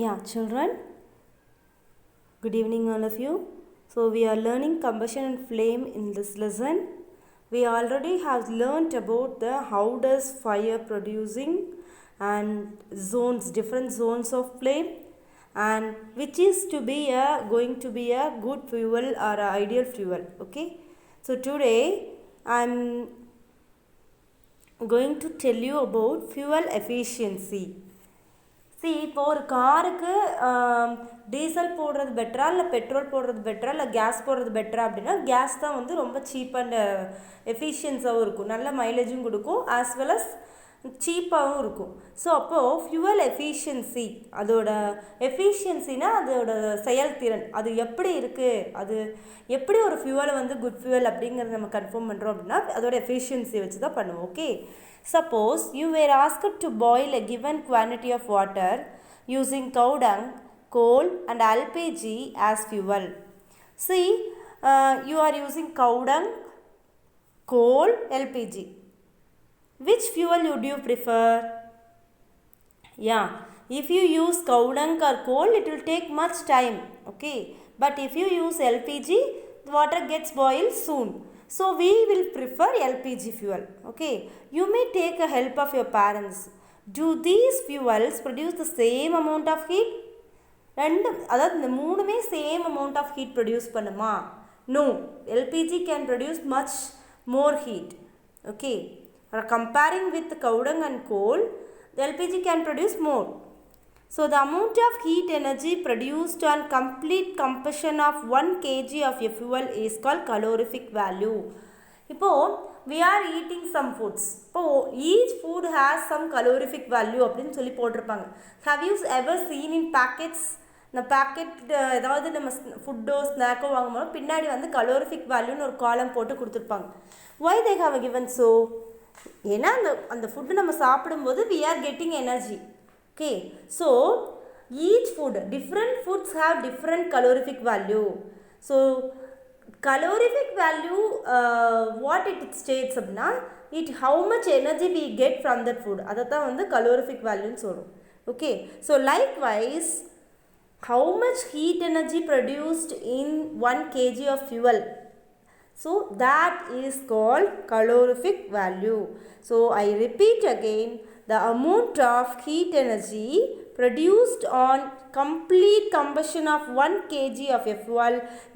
Yeah, children, good evening, all of you. So, we are learning combustion and flame in this lesson. We already have learnt about the how does fire producing and zones, different zones of flame, and which is to be going to be a good fuel or a ideal fuel. Okay. So, today I'm going to tell you about fuel efficiency. இப்போ ஒரு காருக்கு diesel போடுறது பெட்டரா இல்லை petrol போடுறது பெட்டரா இல்லை case போடுறது பெட்டரா அப்படின்னா கேஸ் தான் வந்து ரொம்ப சீப் அண்ட் எஃபிஷியன்ஸாகவும் இருக்கும், நல்ல மைலேஜும் கொடுக்கும், ஆஸ் வெல் அஸ் சீப்பாகவும் இருக்கும். ஸோ அப்போது ஃபியூவல் எஃபிஷியன்சி, அதோட எஃபிஷியன்சினா அதோட செயல்திறன், அது எப்படி இருக்குது, அது எப்படி ஒரு ஃபியூவலை வந்து குட் ஃபியூவல் அப்படிங்கிறத நம்ம கன்ஃபார்ம் பண்ணுறோம் அப்படின்னா அதோட எஃபிஷியன்சி வச்சு தான் பண்ணுவோம். Okay, suppose you were asked to boil a given quantity of water using cow dung, coal and LPG as fuel. See, you are using cow dung, coal, LPG. Which fuel would you prefer? Yeah, if you use cow dung or coal, it will take much time. Okay, but if you use LPG, the water gets boiled soon. So we will prefer LPG fuel. Okay, you may take a help of your parents. Do these fuels produce the same amount of heat? அதாவது இந்த மூணுமே same amount of heat produce பண்ணுமா? No, LPG can produce much more heat. Okay, comparing with cow dung and coal, the LPG can produce more. So the amount of heat energy produced on complete combustion of 1 kg of a fuel is called calorific value. இப்போது we are eating some foods. இப்போது each food has some calorific value அப்படின்னு சொல்லி போட்டிருப்பாங்க. Have you ever seen in packets? இந்த packet ஏதாவது நம்ம ஃபுட்டோ ஸ்நாக்கோ வாங்கும்போது பின்னாடி வந்து கலோரிஃபிக் வேல்யூன்னு ஒரு காலம் போட்டு கொடுத்துருப்பாங்க. why they have given so? ஏன்னா அந்த ஃபுட்டு நம்ம சாப்பிடும்போது we are getting energy. Okay, so each food, different foods have different calorific value. So calorific value, what it states அப்படின்னா it how much energy we get from that food, அதை தான் வந்து calorific value சொல்கிறோம். Okay, so likewise how much heat energy produced in 1 kg of fuel, so that is called calorific value. So I repeat again, the amount of heat energy produced on complete combustion of 1 kg of a fuel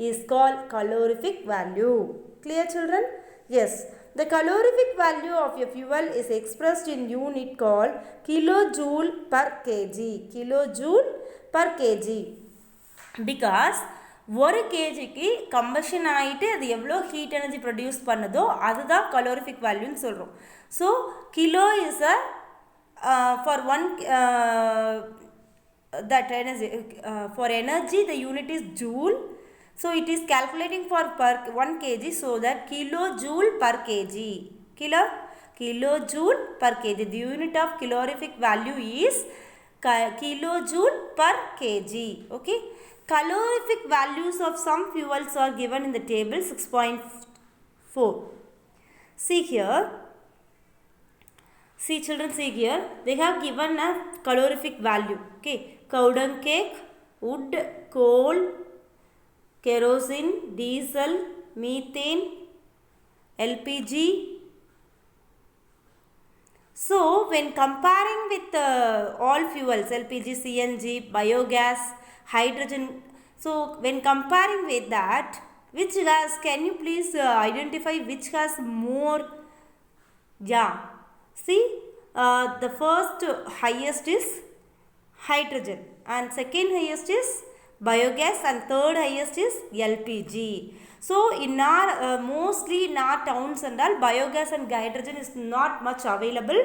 is called calorific value. Clear, children? Yes, the calorific value of a fuel is expressed in unit called kilojoule per kg. Kilojoule per kg, because ஒரு கேஜிக்கு combustion ஆகிட்டு அது எவ்வளோ heat energy produce பண்ணுதோ அதுதான் calorific வேல்யூன்னு சொல்கிறோம். So kilo is a for one that energy for energy the unit is joule, so it is calculating for per 1 kg, so that kilojoule per kg, kilojoule per kg, the unit of calorific value is kilojoule per kg. Okay, calorific values of some fuels are given in the table 6.4. see here, see children, see here, they have given a calorific value. Okay, cow dung cake, wood, coal, kerosene, diesel, methane, LPG. So when comparing with all fuels, LPG, CNG, biogas, hydrogen, so when comparing with that, which gas, can you please identify which has more? Yeah, see, the first highest is hydrogen, and second highest is biogas, and third highest is LPG. So in our mostly in our towns and all, biogas and hydrogen is not much available,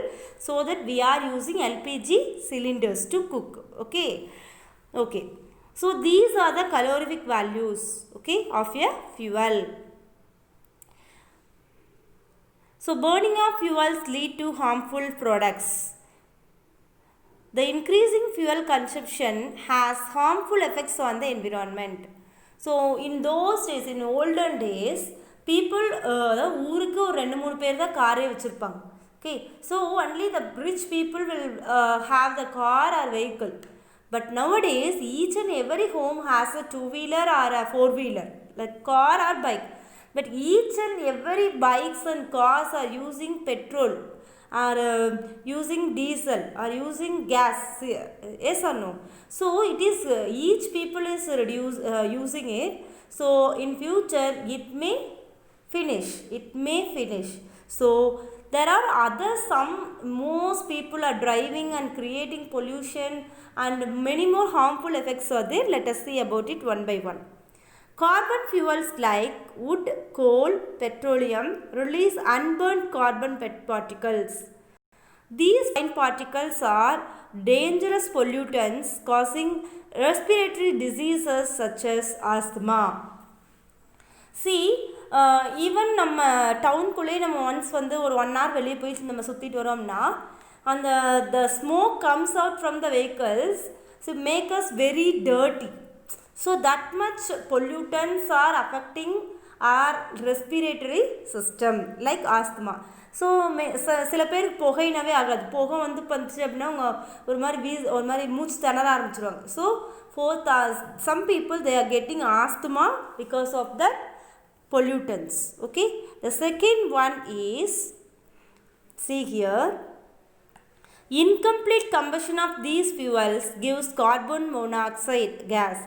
so that we are using LPG cylinders to cook. Okay, okay, so these are the calorific values, okay, of a fuel. So burning of fuels lead to harmful products. The increasing fuel consumption has harmful effects on the environment. So in those days, in olden days, people ஊருக்கு ஒரு 2-3 பேர் தான் காரே வச்சுருப்பாங்க. Okay, so only the rich people will have the car or vehicle. But nowadays, each and every home has a two-wheeler or a four-wheeler, like car or bike. But each and every bikes and cars are using petrol, or using diesel, or using gas. Yes or no? So it is each people is using it. So in future, it may finish. So there are other some most people are driving and creating pollution, and many more harmful effects are there. Let us see about it one by one. Carbon fuels like wood, coal, petroleum release unburned carbon particles. These fine particles are dangerous pollutants causing respiratory diseases such as asthma. See, even நம்ம டவுனுக்குள்ளே நம்ம once வந்து ஒரு 1 hour வெளியே போய் நம்ம சுற்றிட்டு வரோம்னா அந்த the smoke comes out from the vehicles, so make us very dirty. So that much pollutants are affecting our respiratory system like asthma. So சில பேருக்கு புகையினவே ஆகாது. புகை வந்து வந்துச்சு அப்படின்னா அவங்க ஒரு மாதிரி மூச்சு திணற ஆரம்பிச்சிருவாங்க. So some people they are getting asthma because of that pollutants. Okay, the second one is, see here, incomplete combustion of these fuels gives carbon monoxide gas.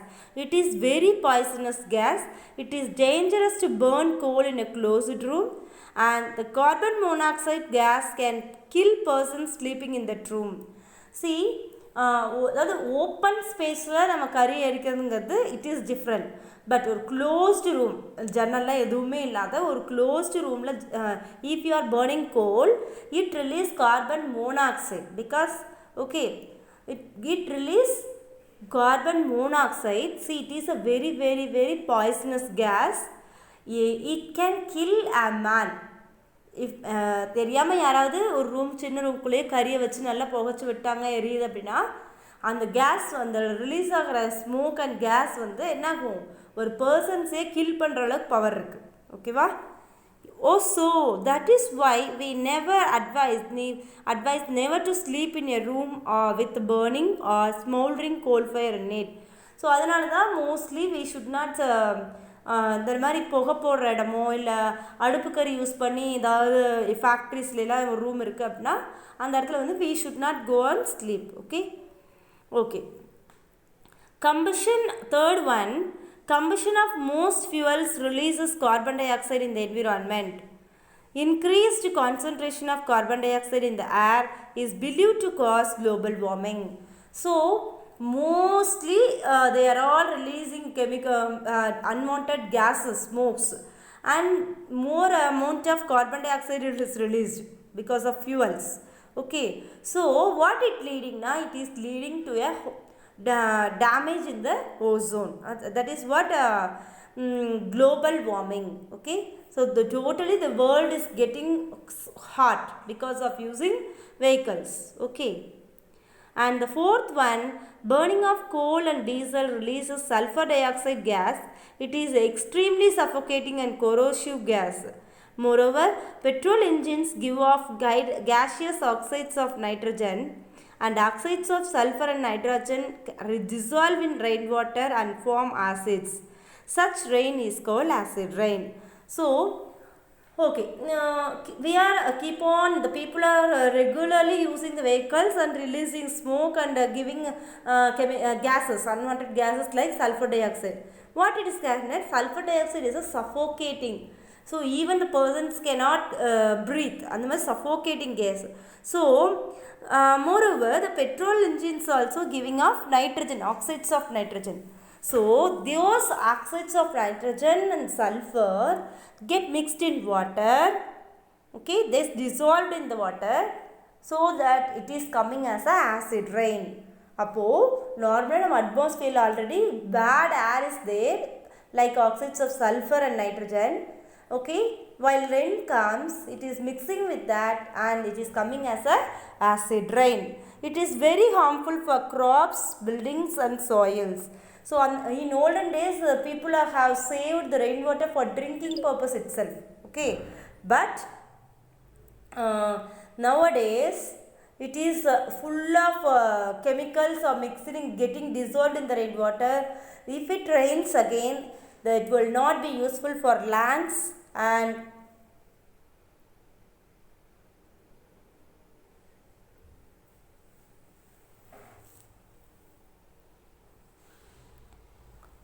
It is very poisonous gas. It is dangerous to burn coal in a closed room, and the carbon monoxide gas can kill persons sleeping in that room. See, அதாவது open ஸ்பேஸில் நம்ம கறி எரிக்கிறதுங்கிறது it is different. But ஒரு closed room, ஜன்னல்லாம் எதுவுமே இல்லாத ஒரு closed ரூமில் if you are burning goal, it release carbon monoxide because okay it release carbon monoxide. See, it is a very very very poisonous gas. It can kill a man. If தெரியாமல் யாராவது ஒரு சின்ன ரூம்குள்ளேயே கறியை வச்சு நல்லா புகைச்சி விட்டாங்க, எரியுது அப்படின்னா அந்த கேஸ் அந்த ரிலீஸ் ஆகிற ஸ்மோக் அண்ட் கேஸ் வந்து என்னாகும், ஒரு பர்சன்ஸே கில் பண்ணுற அளவுக்கு பவர் இருக்குது. ஓகேவா? So that is why we never advise never to sleep in a room with burning or smoldering coal fire in it. So அதனால தான் மோஸ்ட்லி we should not இந்த மாதிரி புகை போடுற இடமோ இல்லை அடுப்புக்கறி யூஸ் பண்ணி ஏதாவது ஃபேக்ட்ரிஸ்லாம் ஒரு ரூம் இருக்குது அப்படின்னா அந்த இடத்துல வந்து we should not go and sleep. Okay. Combustion, third one, combustion of most fuels releases carbon dioxide in the environment. Increased concentration of carbon dioxide in the air is believed to cause global warming. So mostly they are all releasing chemical unwanted gases, smokes, and more amount of carbon dioxide is released because of fuels. Okay, so what it leading now, it is leading to a damage in the ozone. That is what global warming. Okay, so totally the world is getting hot because of using vehicles. Okay, and the fourth one, burning of coal and diesel releases sulfur dioxide gas. It is extremely suffocating and corrosive gas. Moreover, petrol engines give off gaseous oxides of nitrogen, and oxides of sulfur and nitrogen dissolve in rainwater and form acids. Such rain is called acid rain. So okay, we are the people are regularly using the vehicles and releasing smoke and giving gases, unwanted gases like sulfur dioxide. What it is that sulfur dioxide is a suffocating. So even the persons cannot breathe, and the suffocating gas. So moreover, the petrol engines also giving off nitrogen, oxides of nitrogen. So those oxides of nitrogen and sulfur get mixed in water. Okay, they dissolved in the water so that it is coming as a acid rain. Appo normally நம்ம atmosphere already bad air is there like oxides of sulfur and nitrogen. Okay, while rain comes, it is mixing with that and it is coming as a acid rain. It is very harmful for crops, buildings and soils. So in olden days, people have saved the rainwater for drinking purpose itself. Okay, but nowadays It is full of chemicals or mixing getting dissolved in the rainwater. If it rains again, it will not be useful for lands and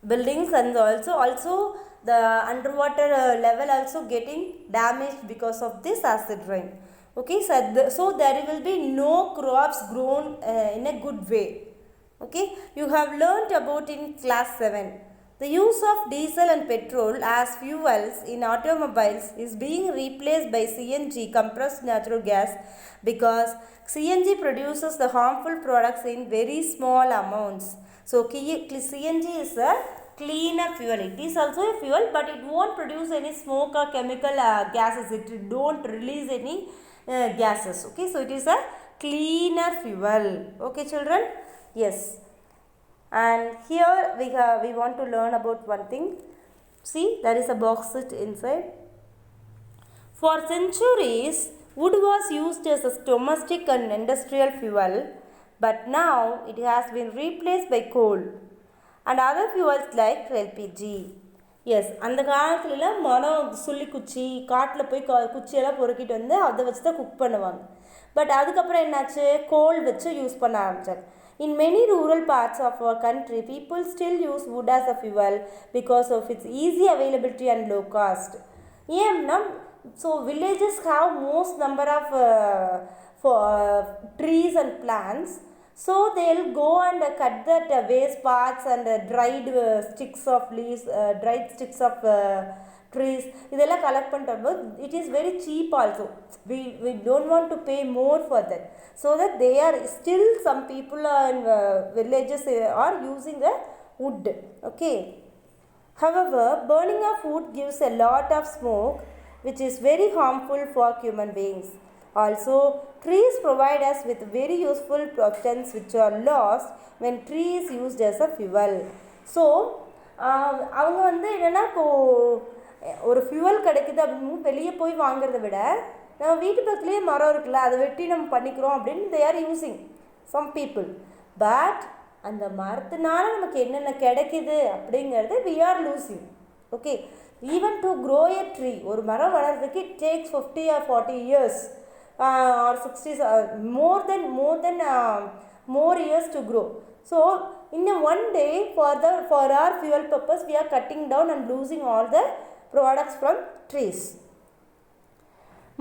buildings, and also the underwater level also getting damaged because of this acid rain. Okay, so there will be no crops grown in a good way. Okay, you have learnt about in class 7. The use of diesel and petrol as fuels in automobiles is being replaced by CNG, compressed natural gas, because CNG produces the harmful products in very small amounts. So CNG is a cleaner fuel. It is also a fuel, but it won't produce any smoke or chemical gases. It don't release any gases. Okay, so it is a cleaner fuel. Okay, children. Yes. And here we want to learn about one thing. See, there is a bauxite inside. For centuries, wood was used as a domestic and industrial fuel, but now it has been replaced by coal and other fuels like LPG. Yes, அந்த காலத்துலலாம் மரம் சுள்ளி குச்சி காட்டில் போய் குச்சியெல்லாம் பொறுக்கிட்டு வந்து அதை வச்சு தான் குக் பண்ணுவாங்க. பட் அதுக்கப்புறம் என்னாச்சு, கோல் வச்சு யூஸ் பண்ண ஆரம்பித்தாங்க. In many rural parts of our country, people still use wood as a fuel because of its easy availability and low cost. ஏன்னா, so villages have most number of trees and plants. So they'll go and cut that waste parts and dried sticks of leaves, dried sticks of trees. இதெல்லாம் collect பண்ணிட்டு it is very cheap also. We don't want to pay more for that. So that they are still some people in villages are using the wood. Okay. However, burning of wood gives a lot of smoke, which is very harmful for human beings. Also, trees provide us with very useful pollutants which are lost when tree is used as a fuel. So, அவங்க வந்து என்னென்னா இப்போது ஒரு fuel கிடைக்குது அப்படின்னு வெளியே போய் வாங்குறத விட நம்ம வீட்டு பக்கத்துலேயே மரம் இருக்குல்ல, அதை வெட்டி நம்ம பண்ணிக்கிறோம் அப்படின்னு they are using some people. But அந்த மரத்தினால நமக்கு என்னென்ன கிடைக்குது அப்படிங்கிறது we are losing. Okay, even to grow a tree, ஒரு மரம் வளர்றதுக்கு it takes 50 or 40 years or 60 more years to grow. So in a one day for our fuel purpose we are cutting down and losing all the products from trees.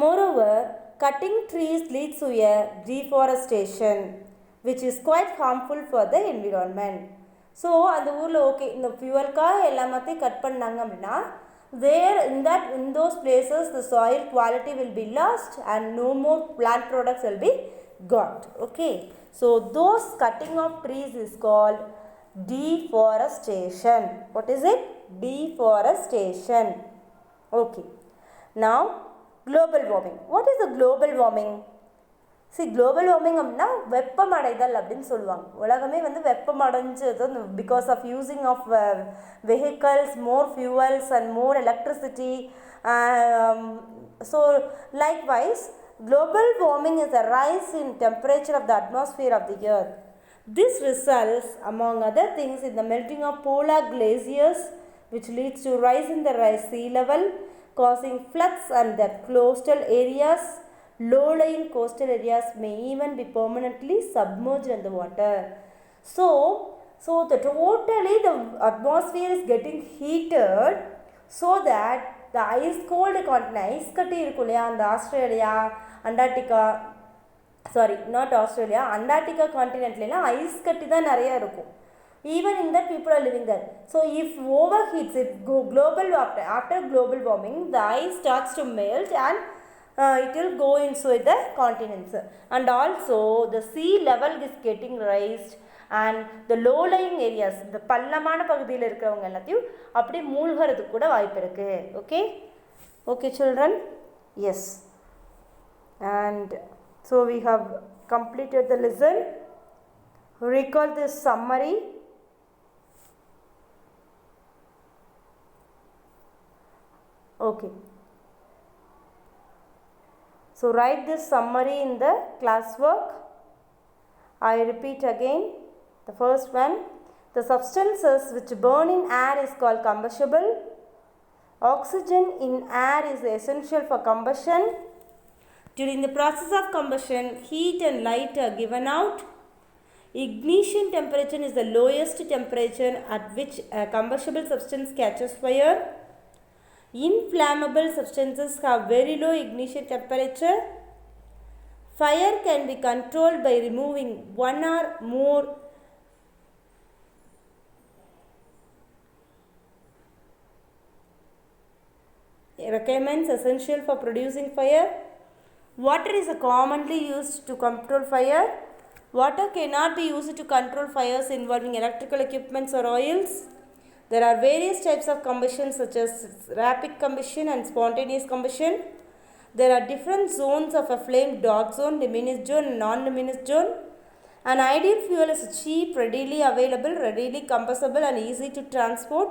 Moreover, cutting trees leads to a deforestation, which is quite harmful for the environment. So அந்த ஊரில் okay இந்த ஃபியூவல்காக எல்லாத்தையும் cut பண்ணாங்க அப்படின்னா there in those places the soil quality will be lost and no more plant products will be got. Okay, so those cutting of trees is called deforestation. What is it? Deforestation. Okay, now global warming. What is the global warming? See, global warming அப்படின்னா வெப்பமடைதல் அப்படின்னு சொல்லுவாங்க. உலகமே வந்து வெப்பமடைஞ்சது because of using of vehicles, more fuels and more electricity. So likewise global warming is a rise in temperature of the atmosphere of the earth. This results among other things in the melting of polar glaciers, which leads to rise in the sea level, causing floods, and that coastal areas, low-lying coastal areas may even be permanently submerged in the water. So the atmosphere is getting heated so that the ice cold continent, ice கட்டி இருக்கும் இல்லையா, அந்த Australia, Antarctica, sorry not Australia, Antarctica கான்டினென்ட்லாம் ice கட்டி தான் நிறையா இருக்கும். Even in that people are living there. So if overheats, if after global warming, the ice starts to melt and it will go inside the continents. And also the sea level is getting raised and the low lying areas, இந்த பள்ளமான பகுதியில் இருக்கிறவங்க எல்லாத்தையும் அப்படியே மூழ்கிறதுக்கு கூட வாய்ப்பு இருக்குது. Okay children, yes, and so we have completed the lesson. Recall this summary. Okay, so write this summary in the classwork. I repeat again. The first one, the substances which burn in air is called combustible. Oxygen in air is essential for combustion. During the process of combustion, heat and light are given out. Ignition temperature is the lowest temperature at which a combustible substance catches fire. Inflammable substances have very low ignition temperature. Fire can be controlled by removing one or more requirements essential for producing fire. Water is commonly used to control fire. Water cannot be used to control fires involving electrical equipments or oils. There are various types of combustion such as rapid combustion and spontaneous combustion. There are different zones of a flame: dark zone, luminous zone, and non-luminous zone. An ideal fuel is cheap, readily available, readily combustible, and easy to transport.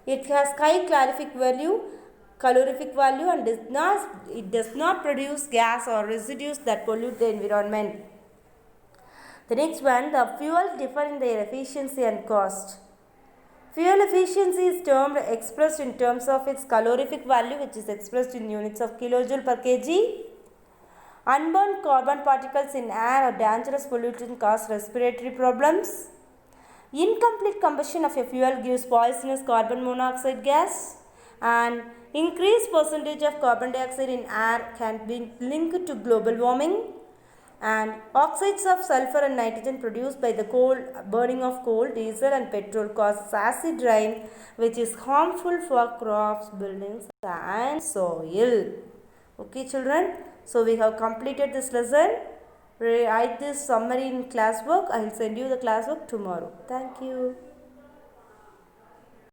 It has high calorific value and does not produce gas or residues that pollute the environment. The next one, the fuels differ in their efficiency and cost. Fuel efficiency is expressed in terms of its calorific value, which is expressed in units of kilojoule per kg. Unburned carbon particles in air or dangerous pollutants cause respiratory problems. Incomplete combustion of a fuel gives poisonous carbon monoxide gas, and increased percentage of carbon dioxide in air can be linked to global warming. And oxides of sulfur and nitrogen produced by the burning of coal, diesel and petrol causes acid rain, which is harmful for crops, buildings and soil. Okay children, so we have completed this lesson. Write this summary in classwork. I will send you the classwork tomorrow. Thank you.